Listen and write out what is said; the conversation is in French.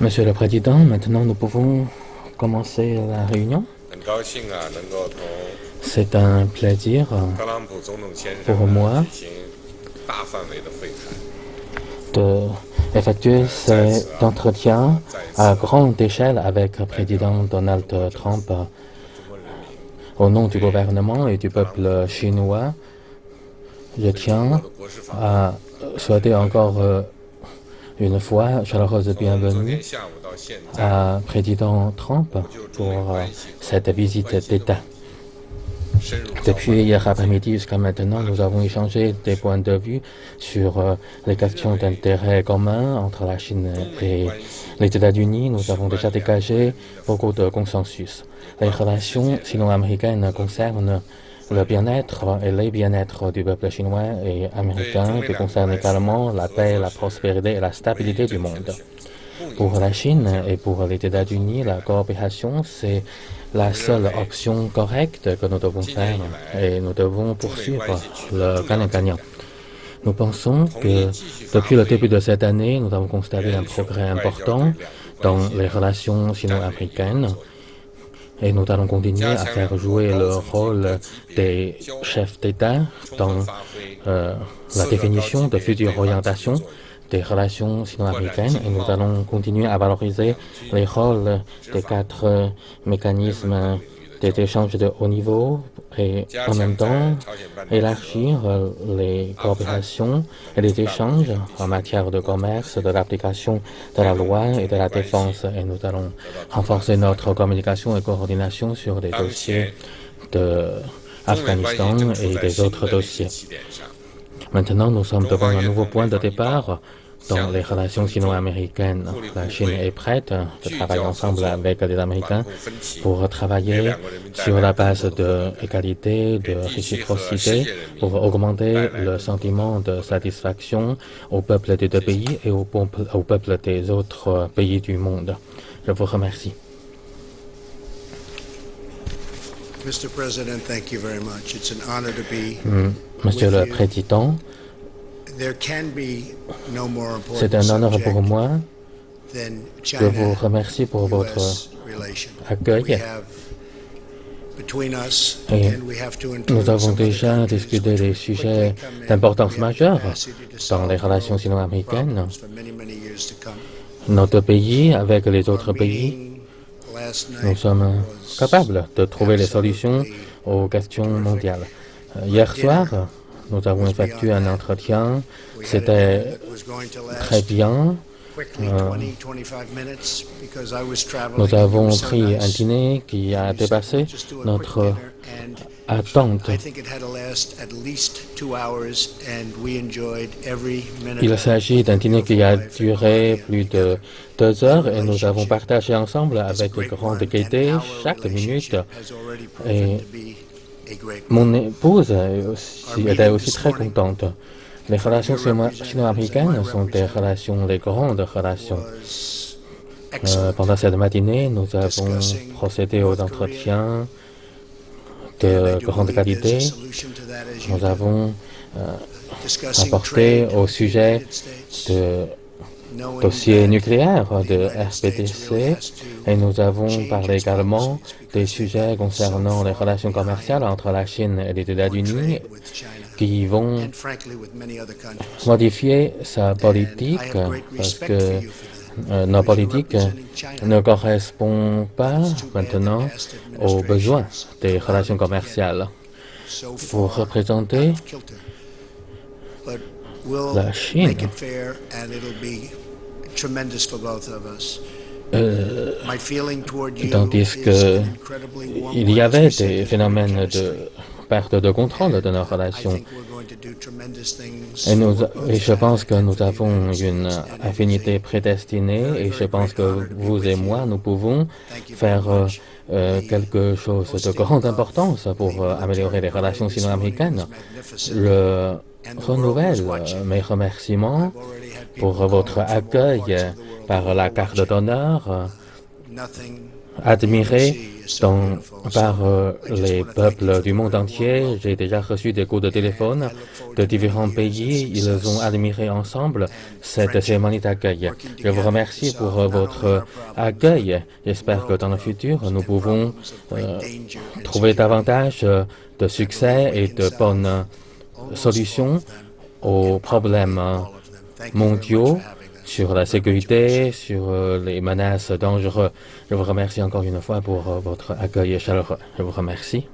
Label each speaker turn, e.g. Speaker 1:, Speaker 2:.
Speaker 1: Monsieur le Président, maintenant nous pouvons commencer la réunion. C'est un plaisir pour moi d'effectuer cet entretien à grande échelle avec le président Donald Trump. Au nom du gouvernement et du peuple chinois, je tiens à souhaiter encore une fois chaleureuse bienvenue à président Trump pour cette visite d'État. Depuis hier après-midi jusqu'à maintenant, nous avons échangé des points de vue sur les questions d'intérêt commun entre la Chine et les États-Unis. Nous avons déjà dégagé beaucoup de consensus. Les relations sino-américaines concernent le bien-être et les bien-être du peuple chinois et américain, qui concernent également la paix, la prospérité et la stabilité du monde. Pour la Chine et pour les États-Unis, la coopération, c'est la seule option correcte que nous devons faire et nous devons poursuivre le gagnant-gagnant. Nous pensons que depuis le début de cette année, nous avons constaté un progrès important dans les relations sino-américaines et nous allons continuer à faire jouer le rôle des chefs d'État dans la définition de futures orientations des relations sino-américaines et nous allons continuer à valoriser les rôles des 4 mécanismes des échanges de haut niveau et en même temps élargir les coopérations et les échanges en matière de commerce, de l'application de la loi et de la défense. Et nous allons renforcer notre communication et coordination sur des dossiers d'Afghanistan et des autres dossiers. Maintenant, nous sommes devant un nouveau point de départ dans les relations sino-américaines. La Chine est prête de travailler ensemble avec les Américains pour travailler sur la base de l'égalité, de réciprocité, pour augmenter le sentiment de satisfaction au peuple des 2 pays et au peuple des autres pays du monde. Je vous remercie. Monsieur le Président, c'est un honneur pour moi de vous remercier pour votre accueil. Et nous avons déjà discuté des sujets d'importance majeure dans les relations sino-américaines. Notre pays, avec les autres pays, nous sommes capables de trouver les solutions aux questions mondiales. Hier soir, nous avons effectué un entretien, c'était très bien. Nous avons pris un dîner qui a dépassé notre attente. Il s'agit d'un dîner qui a duré plus de 2 heures et nous avons partagé ensemble avec grande gaieté chaque minute. Et mon épouse était aussi très contente. Les relations sino-américaines sont les grandes relations. Pendant cette matinée, nous avons procédé aux entretiens de grande qualité. Nous avons apporté au sujet de dossier nucléaire de RPTC et nous avons parlé également des sujets concernant les relations commerciales entre la Chine et les États-Unis qui vont modifier sa politique parce que nos politiques ne correspondent pas maintenant aux besoins des relations commerciales. Vous représentez la Chine. Tandis qu'il y avait des phénomènes de perte de contrôle de nos relations. Et je pense que nous avons une affinité prédestinée et je pense que vous et moi, nous pouvons faire quelque chose de grande importance pour améliorer les relations sino-américaines. Je renouvelle mes remerciements pour votre accueil par la carte d'honneur admiré par les peuples du monde entier. J'ai déjà reçu des coups de téléphone de différents pays. Ils ont admiré ensemble cette cérémonie d'accueil. Je vous remercie pour votre accueil. J'espère que dans le futur, nous pouvons trouver davantage de succès et de bonnes solutions aux problèmes mondiaux sur la sécurité, sur les menaces dangereuses. Je vous remercie encore une fois pour votre accueil chaleureux. Je vous remercie.